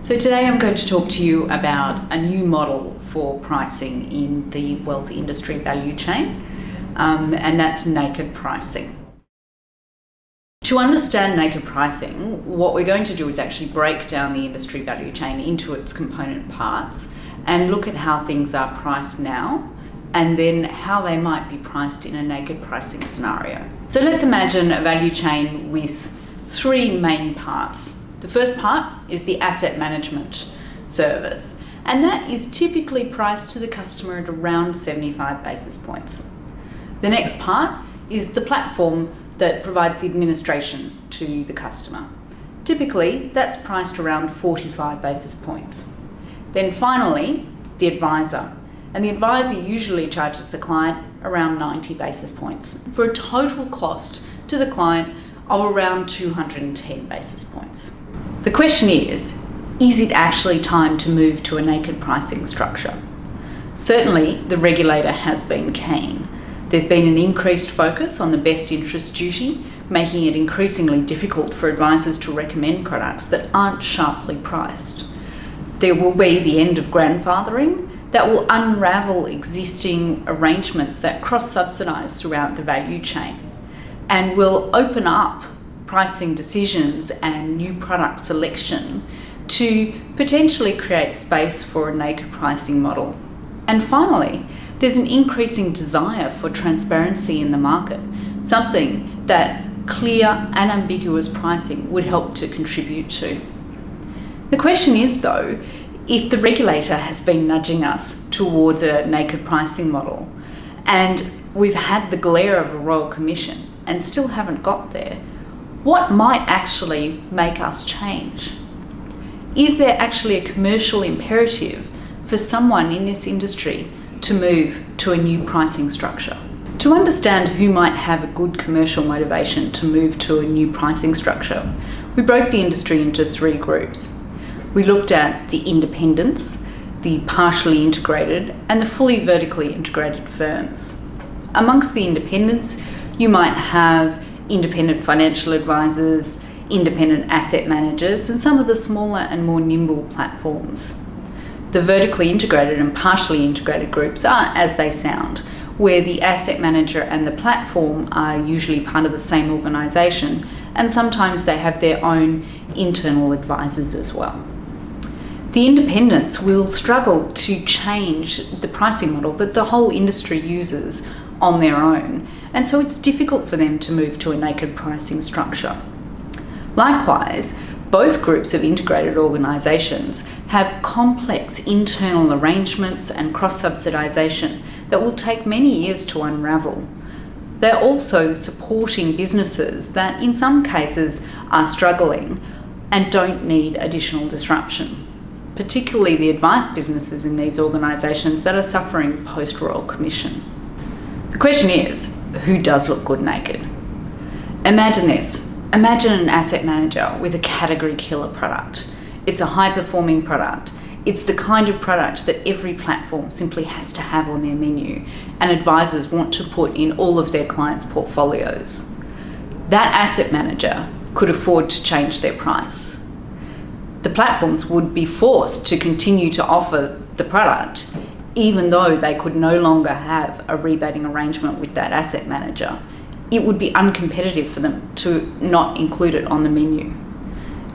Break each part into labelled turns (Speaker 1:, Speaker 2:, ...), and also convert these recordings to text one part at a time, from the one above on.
Speaker 1: So today I'm going to talk to you about a new model for pricing in the wealth industry value chain, and that's naked pricing. To understand naked pricing, what we're going to do is actually break down the industry value chain into its component parts and look at how things are priced now and then how they might be priced in a naked pricing scenario. So let's imagine a value chain with three main parts. The first part is the asset management service, and that is typically priced to the customer at around 75 basis points. The next part is the platform that provides the administration to the customer. Typically, that's priced around 45 basis points. Then finally, the advisor. And the advisor usually charges the client around 90 basis points for a total cost to the client of around 210 basis points. The question is it actually time to move to a naked pricing structure? Certainly, the regulator has been keen. There's been an increased focus on the best interest duty, making it increasingly difficult for advisors to recommend products that aren't sharply priced. There will be the end of grandfathering that will unravel existing arrangements that cross-subsidise throughout the value chain and will open up pricing decisions and new product selection to potentially create space for a naked pricing model. And finally, there's an increasing desire for transparency in the market, something that clear and ambiguous pricing would help to contribute to. The question is, though, if the regulator has been nudging us towards a naked pricing model and we've had the glare of a Royal Commission and still haven't got there, what might actually make us change? Is there actually a commercial imperative for someone in this industry to move to a new pricing structure? To understand who might have a good commercial motivation to move to a new pricing structure, we broke the industry into three groups. We looked at the independents, the partially integrated, and the fully vertically integrated firms. Amongst the independents, you might have independent financial advisors, independent asset managers, and some of the smaller and more nimble platforms. The vertically integrated and partially integrated groups are as they sound, where the asset manager and the platform are usually part of the same organisation, and sometimes they have their own internal advisors as well. The independents will struggle to change the pricing model that the whole industry uses on their own, and so it's difficult for them to move to a naked pricing structure. Likewise, both groups of integrated organisations have complex internal arrangements and cross-subsidisation that will take many years to unravel. They're also supporting businesses that in some cases are struggling and don't need additional disruption, particularly the advice businesses in these organisations that are suffering post-Royal Commission. The question is, who does look good naked? Imagine this. Imagine an asset manager with a category killer product. It's a high-performing product. It's the kind of product that every platform simply has to have on their menu, and advisors want to put in all of their clients' portfolios. That asset manager could afford to change their price. The platforms would be forced to continue to offer the product, even though they could no longer have a rebating arrangement with that asset manager. It would be uncompetitive for them to not include it on the menu.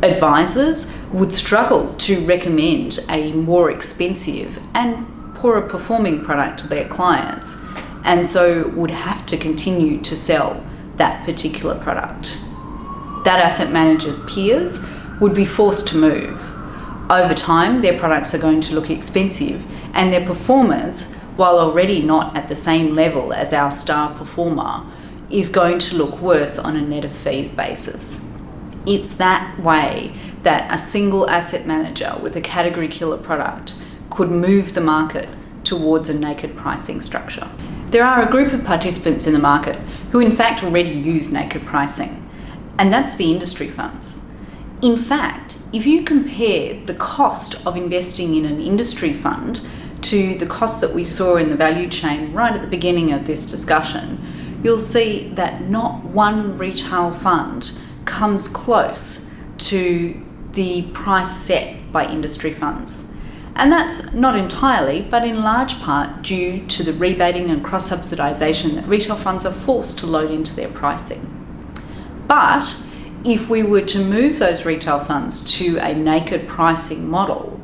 Speaker 1: Advisors would struggle to recommend a more expensive and poorer performing product to their clients, and so would have to continue to sell that particular product. That asset manager's peers would be forced to move. Over time, their products are going to look expensive, and their performance, while already not at the same level as our star performer, is going to look worse on a net of fees basis. It's that way that a single asset manager with a category killer product could move the market towards a naked pricing structure. There are a group of participants in the market who in fact already use naked pricing, and that's the industry funds. In fact, if you compare the cost of investing in an industry fund to the cost that we saw in the value chain right at the beginning of this discussion, you'll see that not one retail fund comes close to the price set by industry funds. And that's not entirely, but in large part due to the rebating and cross-subsidisation that retail funds are forced to load into their pricing. But if we were to move those retail funds to a naked pricing model,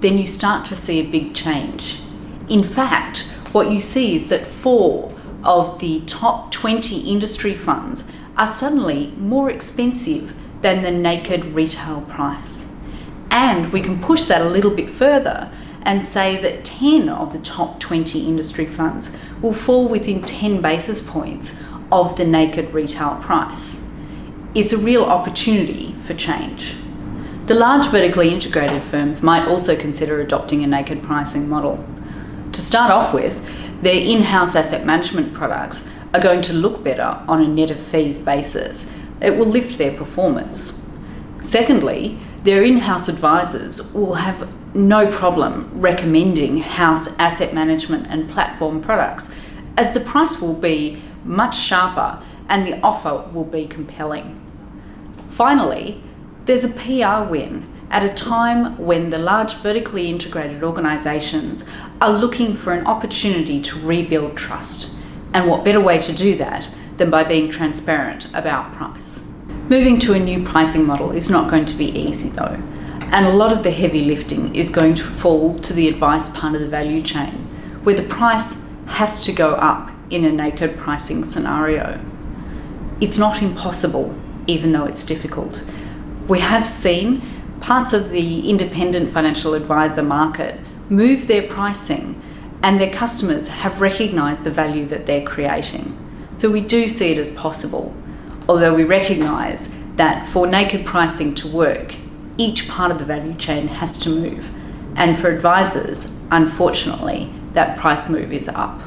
Speaker 1: then you start to see a big change. In fact, what you see is that 4 of the top 20 industry funds are suddenly more expensive than the naked retail price. And we can push that a little bit further and say that 10 of the top 20 industry funds will fall within 10 basis points of the naked retail price. It's a real opportunity for change. The large vertically integrated firms might also consider adopting a naked pricing model. To start off with, their in-house asset management products are going to look better on a net of fees basis. It will lift their performance. Secondly, their in-house advisors will have no problem recommending house asset management and platform products, as the price will be much sharper and the offer will be compelling. Finally, there's a PR win at a time when the large vertically integrated organisations are looking for an opportunity to rebuild trust. And what better way to do that than by being transparent about price? Moving to a new pricing model is not going to be easy though, and a lot of the heavy lifting is going to fall to the advice part of the value chain, where the price has to go up in a naked pricing scenario. It's not impossible, even though it's difficult. We have seen parts of the independent financial advisor market move their pricing, and their customers have recognised the value that they're creating. So we do see it as possible, although we recognise that for naked pricing to work, each part of the value chain has to move. And for advisors, unfortunately, that price move is up.